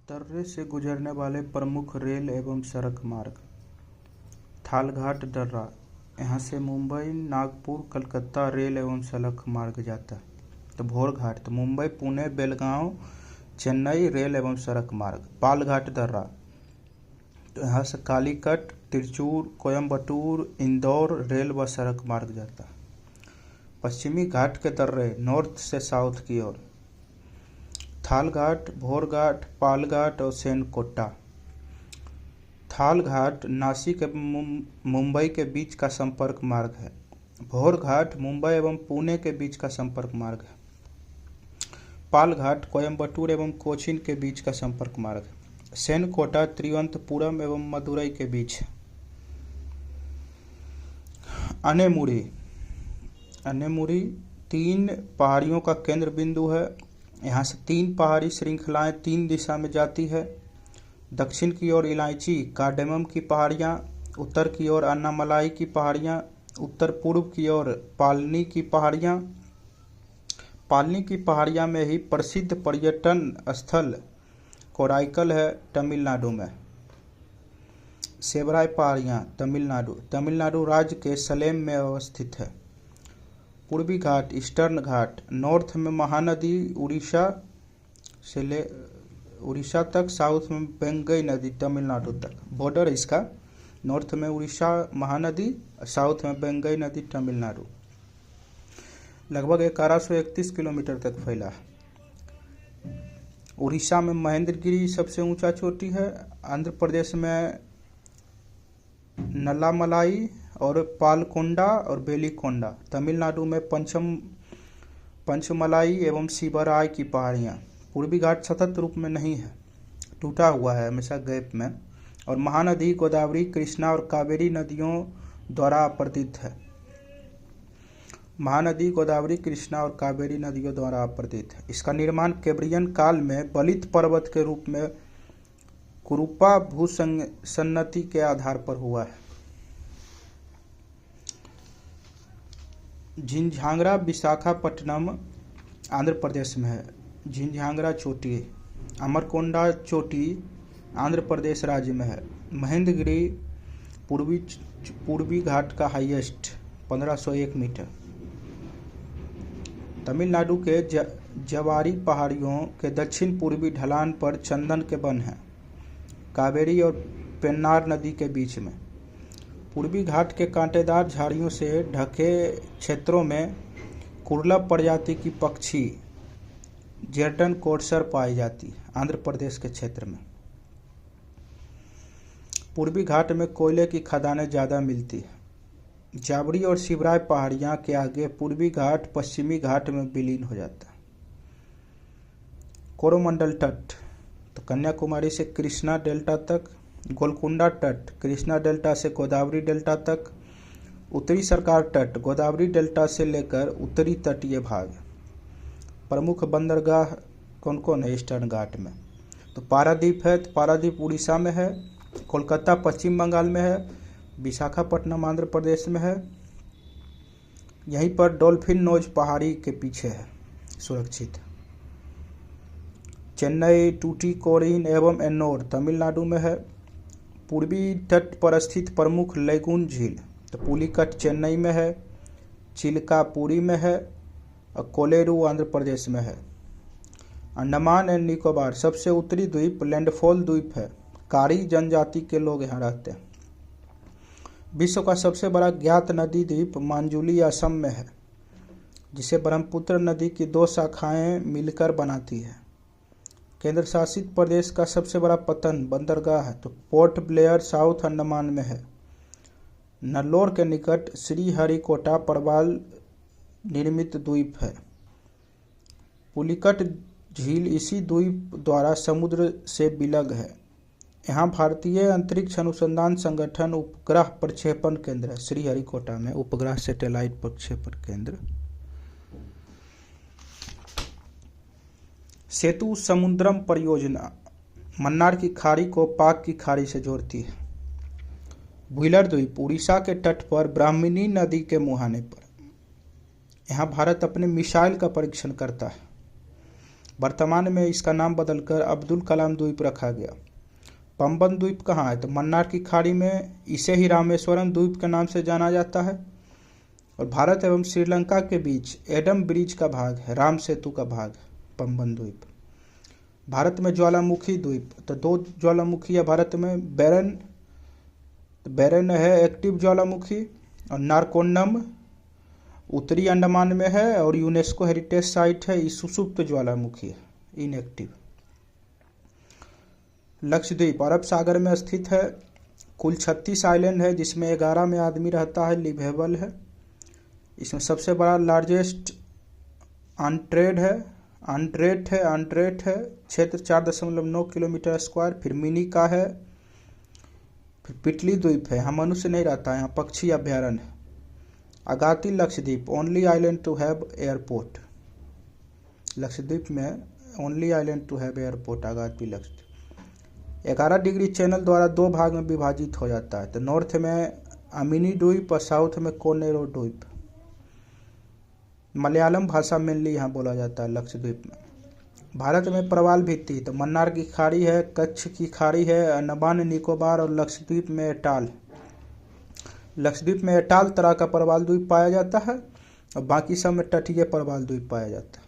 दर्रे से गुजरने वाले प्रमुख रेल एवं सड़क मार्ग। थालघाट दर्रा, यहाँ से मुंबई, नागपुर, कलकत्ता रेल एवं सड़क मार्ग जाता है। तो भोरघाट, तो मुंबई, पुणे, बेलगांव, चेन्नई रेल एवं सड़क मार्ग। पालघाट दर्रा, तो यहाँ से कालीकट, तिरचूर, कोयम्बटूर, इंदौर रेल व सड़क मार्ग जाता है। पश्चिमी घाट के दर्रे नॉर्थ से साउथ की ओर। थालघाट, भोरघाट, पालघाट और सेनकोटा। थालघाट नासिक एवं मुंबई के बीच का संपर्क मार्ग है। भोरघाट मुंबई एवं पुणे के बीच का संपर्क मार्ग है। पालघाट कोयम्बटूर एवं कोचीन के बीच का संपर्क मार्ग है। सेनकोटा तिरुवनंतपुरम एवं मदुरई के बीच है। अनेमुरी, अनेमुरी 3 पहाड़ियों का केंद्र बिंदु है। यहाँ से 3 पहाड़ी श्रृंखलाएं 3 दिशा में जाती है। दक्षिण की ओर इलायची, कार्डेमम की पहाड़ियाँ, उत्तर की ओर अन्नामलाई की पहाड़ियाँ, उत्तर पूर्व की ओर पालनी की पहाड़ियाँ। पालनी की पहाड़ियाँ में ही प्रसिद्ध पर्यटन स्थल कोराइकल है, तमिलनाडु में। सेवराय पहाड़ियाँ, तमिलनाडु, तमिलनाडु राज्य के सलेम में अवस्थित है। पूर्वी घाट, ईस्टर्न घाट, नॉर्थ में महानदी उड़ीसा तक, साउथ में बेंगई नदी तमिलनाडु तक। बॉर्डर इसका नॉर्थ में उड़ीसा महानदी, साउथ में बेंगई नदी तमिलनाडु। लगभग 1131 किलोमीटर तक फैला है। उड़ीसा में महेंद्रगिरी सबसे ऊंचा चोटी है। आंध्र प्रदेश में नल्लामलाई और पालकोंडा और बेलीकोंडा। तमिलनाडु में पंचमलाई एवं शिवराय की पहाड़ियाँ। पूर्वी घाट सतत रूप में नहीं है, टूटा हुआ है हमेशा गैप में, और महानदी गोदावरी, कृष्णा और कावेरी नदियों द्वारा आवर्तित है। महानदी गोदावरी, कृष्णा और कावेरी नदियों द्वारा आवर्तित है। इसका निर्माण कैम्ब्रियन काल में बलित पर्वत के रूप में कुरुपा भूसन्नति के आधार पर हुआ है। झिंझांगरा विशाखापट्टनम आंध्र प्रदेश में है। झिंझांगरा चोटी, अमरकोंडा चोटी आंध्र प्रदेश राज्य में है। महेंद्रगिरी पूर्वी घाट का हाईएस्ट 1501 मीटर। तमिलनाडु के जवारी पहाड़ियों के दक्षिण पूर्वी ढलान पर चंदन के वन हैं, कावेरी और पेन्नार नदी के बीच में। पूर्वी घाट के कांटेदार झाड़ियों से ढके क्षेत्रों में कुर्लभ प्रजाति की पक्षी जेर्टन कोटसर पाई जाती है, आंध्र प्रदेश के क्षेत्र में। पूर्वी घाट में कोयले की खदानें ज़्यादा मिलती है। जाबरी और शिवराय पहाड़ियाँ के आगे पूर्वी घाट पश्चिमी घाट में विलीन हो जाता है। कोरोमंडल तट, तो कन्याकुमारी से कृष्णा डेल्टा तक। गोलकुंडा तट, कृष्णा डेल्टा से गोदावरी डेल्टा तक। उत्तरी सरकार तट, गोदावरी डेल्टा से लेकर उत्तरी तटीय भाग। प्रमुख बंदरगाह कौन कौन है ईस्टर्न घाट में? तो पारादीप है, तो पारादीप उड़ीसा में है। कोलकाता पश्चिम बंगाल में है। विशाखापट्टनम आंध्र प्रदेश में है। यहीं पर डॉल्फिन नोज पहाड़ी के पीछे है, सुरक्षित। चेन्नई, टूटीकोरिन एवं एन्नोर तमिलनाडु में है। पूर्वी तट पर स्थित प्रमुख लेगून झील, तो पुलिकट चेन्नई में है, चिल्का पुरी में है और कोलेरू आंध्र प्रदेश में है। अंडमान एंड निकोबार सबसे उत्तरी द्वीप लैंडफॉल द्वीप है। कारी जनजाति के लोग यहाँ रहते हैं। विश्व का सबसे बड़ा ज्ञात नदी द्वीप मांजुली असम में है, जिसे ब्रह्मपुत्र नदी की 2 शाखाएं मिलकर बनाती है। केंद्र शासित प्रदेश का सबसे बड़ा पतन बंदरगाह है, तो पोर्ट ब्लेयर साउथ अंडमान में है। नल्लोर के निकट श्रीहरिकोटा प्रवाल निर्मित द्वीप है। पुलिकट झील इसी द्वीप द्वारा समुद्र से विलग है। यहाँ भारतीय अंतरिक्ष अनुसंधान संगठन उपग्रह प्रक्षेपण केंद्र है, श्रीहरिकोटा में उपग्रह सैटेलाइट प्रक्षेपण केंद्र। सेतु समुद्रम परियोजना मन्नार की खाड़ी को पाक की खाड़ी से जोड़ती है। व्हीलर द्वीप उड़ीसा के तट पर ब्राह्मणी नदी के मुहाने पर। यहाँ भारत अपने मिसाइल का परीक्षण करता है। वर्तमान में इसका नाम बदलकर अब्दुल कलाम द्वीप रखा गया। पंबन द्वीप कहाँ है? तो मन्नार की खाड़ी में, इसे ही रामेश्वरम द्वीप के नाम से जाना जाता है। और भारत एवं श्रीलंका के बीच एडम ब्रिज का भाग है, राम सेतु का भाग, पंबन द्वीप। भारत में ज्वालामुखी द्वीप, तो 2 ज्वालामुखी है भारत में। बैरन है एक्टिव ज्वालामुखी, और नारकोंडम उत्तरी अंडमान में है और यूनेस्को हेरिटेज साइट है। सुषुप्त ज्वालामुखी है, इनएक्टिव। लक्षद्वीप अरब सागर में स्थित है। कुल 36 आइलैंड है, जिसमें 11 में आदमी रहता है, लिवेबल है। इसमें सबसे बड़ा लार्जेस्ट आंट्रेट है। क्षेत्र 4.9 किलोमीटर स्क्वायर। फिर मिनी का है। फिर पिटली द्वीप है, यहाँ मनुष्य नहीं रहता है, यहाँ पक्षी अभ्यारण्य है। Agatti Lakshadweep, only island to have airport. Lakshadweep में only island to have airport Agatti Lakshadweep. 11 degree channel द्वारा 2 भाग में विभाजित हो जाता है। तो नॉर्थ में अमिनी द्वीप और साउथ में कोनेरो द्वीप। मलयालम भाषा मेनली यहाँ बोला जाता है लक्षद्वीप में। भारत में प्रवाल भित्ति, तो मन्नार की खाड़ी है, कच्छ की खाड़ी है, अंडमान निकोबार और लक्षद्वीप में एटाल। लक्षद्वीप में एटाल तरह का प्रवाल द्वीप पाया जाता है और बाकी सब में तटीय प्रवाल द्वीप पाया जाता है।